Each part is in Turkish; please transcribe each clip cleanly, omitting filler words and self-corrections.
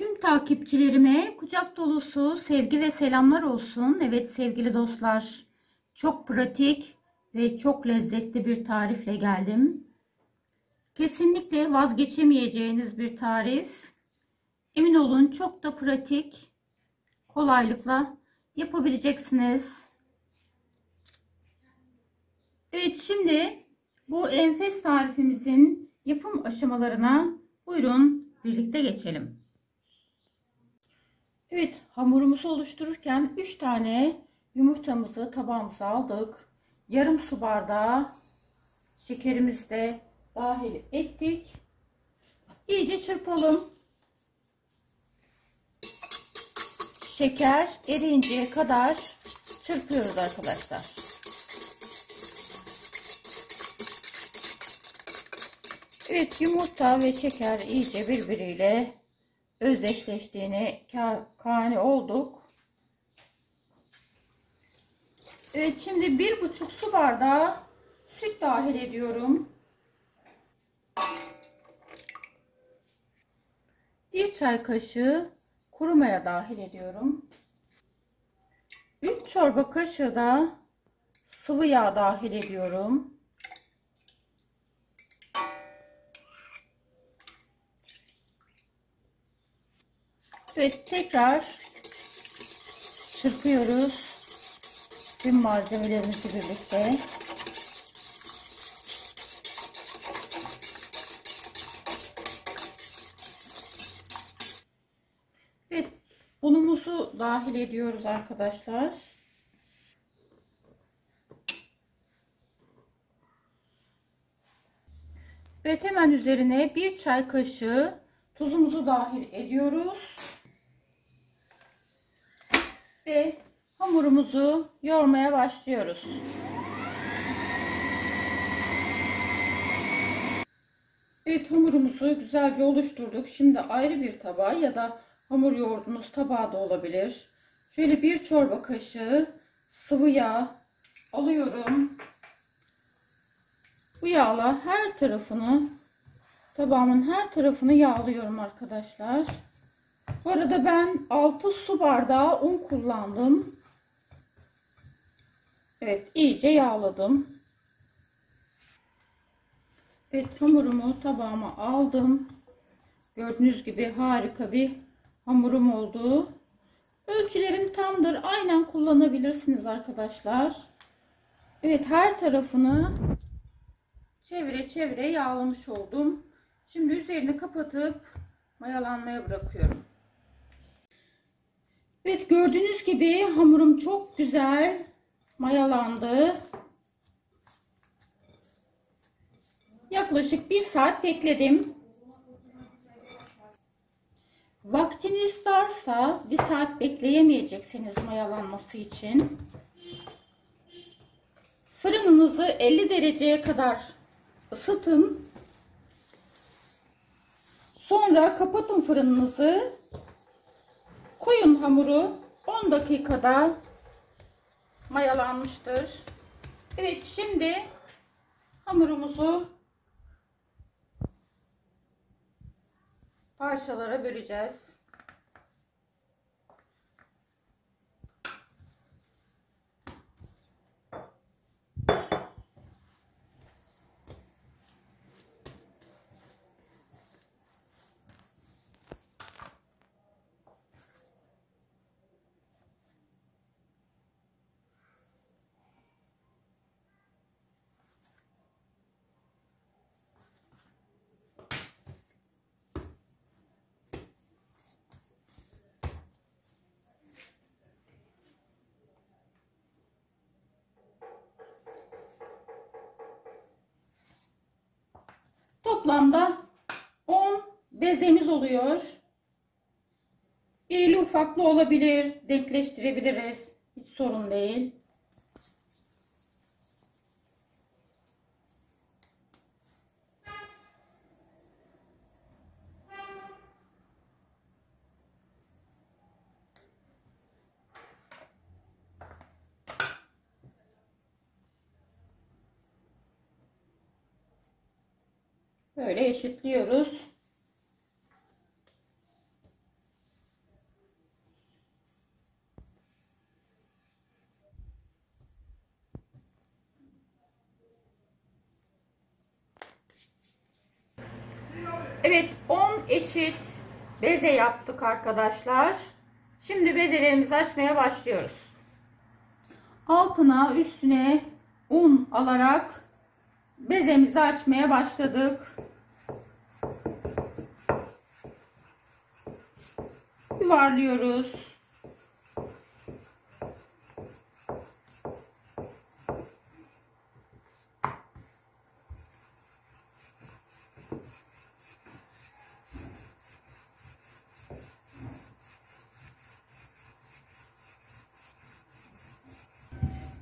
Tüm takipçilerime kucak dolusu sevgi ve selamlar olsun. Evet sevgili dostlar, çok pratik ve çok lezzetli bir tarifle geldim. Kesinlikle vazgeçemeyeceğiniz bir tarif. Emin olun çok da pratik, kolaylıkla yapabileceksiniz. Evet, şimdi bu enfes tarifimizin yapım aşamalarına buyurun birlikte geçelim. Evet, hamurumuzu oluştururken 3 tane yumurtamızı tabağımıza aldık. Yarım su bardağı şekerimizi de dahil ettik. İyice çırpalım. Şeker eriyinceye kadar çırpıyoruz arkadaşlar. Evet, yumurta ve şeker iyice birbiriyle özdeşleştiğine kani olduk. Evet, şimdi 1,5 su bardağı süt dahil ediyorum. 1 çay kaşığı kuru maya dahil ediyorum. 3 çorba kaşığı da sıvı yağ dahil ediyorum. Ve tekrar çırpıyoruz tüm malzemelerimizi birlikte. Ve unumuzu dahil ediyoruz arkadaşlar. Ve hemen üzerine 1 çay kaşığı tuzumuzu dahil ediyoruz. Ve hamurumuzu yoğurmaya başlıyoruz. Evet, hamurumuzu güzelce oluşturduk. Şimdi ayrı bir tabağa ya da hamur yoğurduğunuz tabağı da olabilir. Şöyle 1 çorba kaşığı sıvı yağ alıyorum. Bu yağla her tarafını, tabağımın her tarafını yağlıyorum arkadaşlar. Bu arada ben 6 su bardağı un kullandım. Evet, iyice yağladım. Evet, hamurumu tabağıma aldım. Gördüğünüz gibi harika bir hamurum oldu. Ölçülerim tamdır. Aynen kullanabilirsiniz arkadaşlar. Evet, her tarafını çevire çevire yağlamış oldum. Şimdi üzerini kapatıp mayalanmaya bırakıyorum. Evet, gördüğünüz gibi hamurum çok güzel mayalandı. Yaklaşık 1 saat bekledim. Vaktiniz varsa 1 saat bekleyemeyecekseniz mayalanması için fırınınızı 50 dereceye kadar ısıtın. Sonra kapatın fırınınızı. Koyun hamuru 10 dakikada mayalanmıştır. Evet, şimdi hamurumuzu parçalara böleceğiz. Toplamda 10 bezemiz oluyor. İrili ufaklı olabilir, denkleştirebiliriz. Hiç sorun değil. Böyle eşitliyoruz. Evet, 10 eşit beze yaptık arkadaşlar. Şimdi bezelerimizi açmaya başlıyoruz. Altına üstüne un alarak bezemizi açmaya başladık. Yuvarlıyoruz.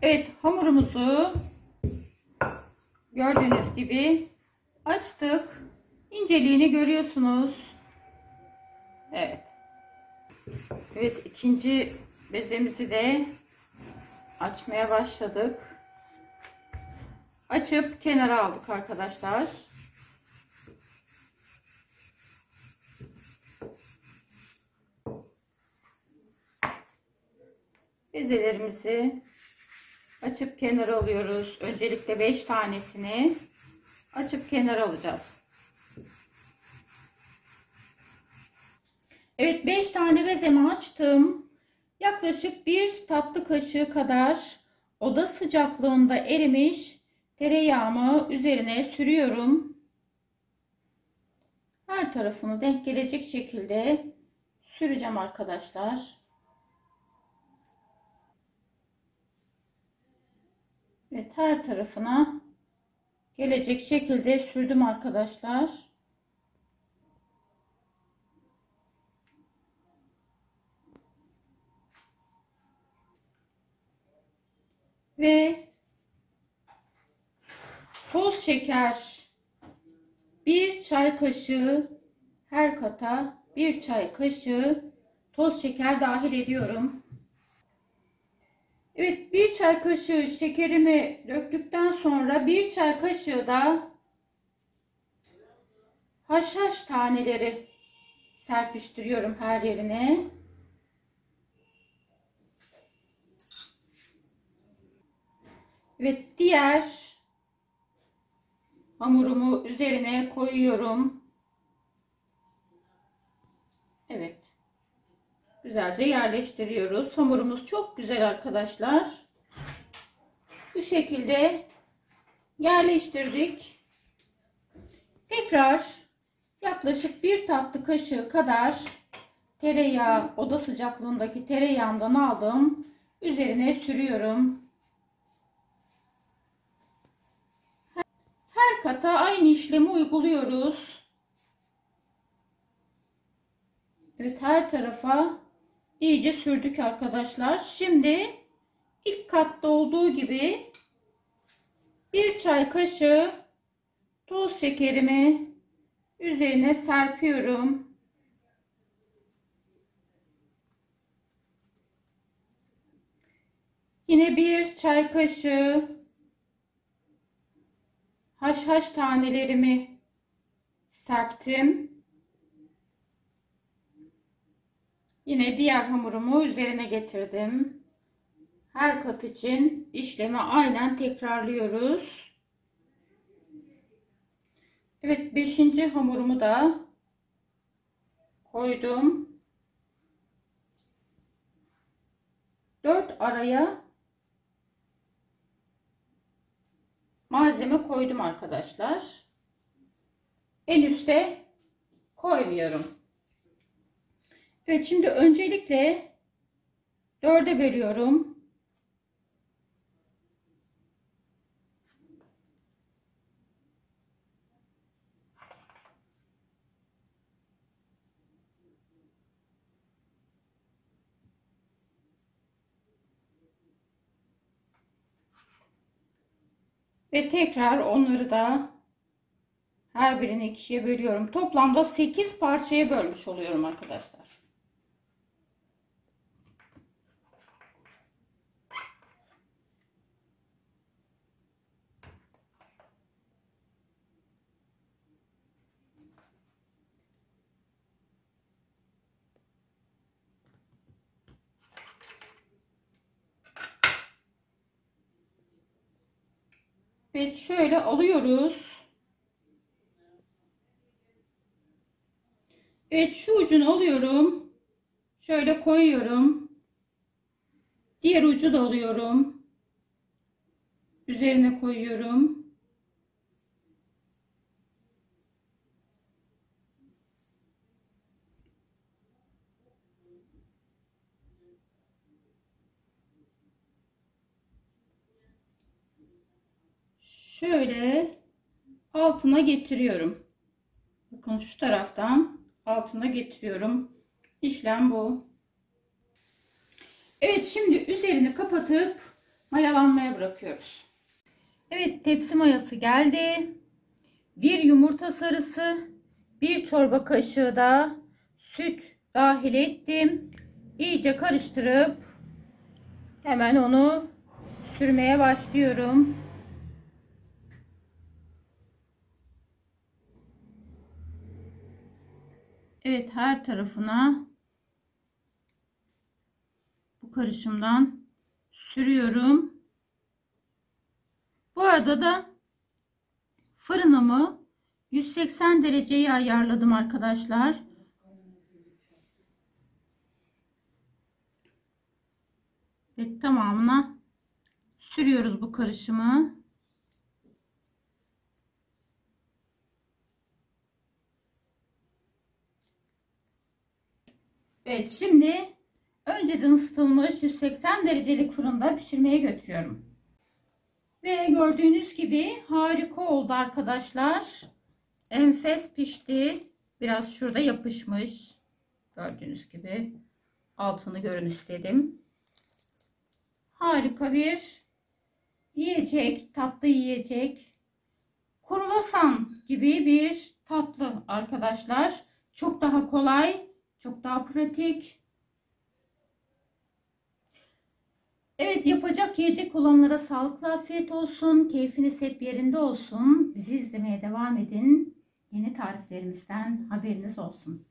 Evet, hamurumuzu gördüğünüz gibi açtık. İnceliğini görüyorsunuz. Evet. Evet, ikinci bezemizi de açmaya başladık. Açıp kenara aldık arkadaşlar. Bezelerimizi açıp kenara alıyoruz. Öncelikle 5 tanesini açıp kenara alacağız. Evet, 5 tane bezemi açtım. Yaklaşık 1 tatlı kaşığı kadar oda sıcaklığında erimiş tereyağımı üzerine sürüyorum. Her tarafını denk gelecek şekilde süreceğim arkadaşlar. Evet, her tarafına gelecek şekilde sürdüm arkadaşlar. Ve toz şeker 1 çay kaşığı, her kata 1 çay kaşığı toz şeker dahil ediyorum. Evet, 1 çay kaşığı şekerimi döktükten sonra 1 çay kaşığı da haşhaş taneleri serpiştiriyorum her yerine. Evet, diğer hamurumu üzerine koyuyorum. Evet. Güzelce yerleştiriyoruz. Hamurumuz çok güzel arkadaşlar. Bu şekilde yerleştirdik. Tekrar yaklaşık 1 tatlı kaşığı kadar tereyağı, oda sıcaklığındaki tereyağımdan aldım. Üzerine sürüyorum. Her kata aynı işlemi uyguluyoruz. Evet, her tarafa iyice sürdük arkadaşlar. Şimdi ilk katta olduğu gibi 1 çay kaşığı toz şekerimi üzerine serpiyorum. Yine 1 çay kaşığı haşhaş tanelerimi serptim. Yine diğer hamurumu üzerine getirdim. Her kat için işlemi aynen tekrarlıyoruz. Evet, 5. hamurumu da koydum. 4 araya malzeme koydum arkadaşlar. En üste koymuyorum. Evet, şimdi öncelikle 4'e bölüyorum. Ve tekrar onları da her birini 2'ye bölüyorum. Toplamda 8 parçaya bölmüş oluyorum arkadaşlar. Ve şöyle alıyoruz. Evet, şu ucunu alıyorum. Şöyle koyuyorum. Diğer ucu da alıyorum. Üzerine koyuyorum. Şöyle altına getiriyorum. Bakın şu taraftan altına getiriyorum. İşlem bu. Evet, şimdi üzerini kapatıp mayalanmaya bırakıyoruz. Evet, tepsi mayası geldi. Bir yumurta sarısı, bir çorba kaşığı da süt dahil ettim. İyice karıştırıp hemen onu sürmeye başlıyorum. Evet, her tarafına bu karışımdan sürüyorum. Bu arada da fırınımı 180 dereceye ayarladım arkadaşlar. Ve tamamına sürüyoruz bu karışımı. Evet, şimdi önceden ısıtılmış 180 derecelik fırında pişirmeye götürüyorum. Ve gördüğünüz gibi harika oldu arkadaşlar. Enfes pişti. Biraz şurada yapışmış. Gördüğünüz gibi altını görün istedim. Harika bir yiyecek, tatlı yiyecek. Kruvasan gibi bir tatlı arkadaşlar. Çok daha kolay, çok daha pratik. Evet, yapacak yiyecek olanlara sağlıklı afiyet olsun. Keyfiniz hep yerinde olsun. Bizi izlemeye devam edin. Yeni tariflerimizden haberiniz olsun.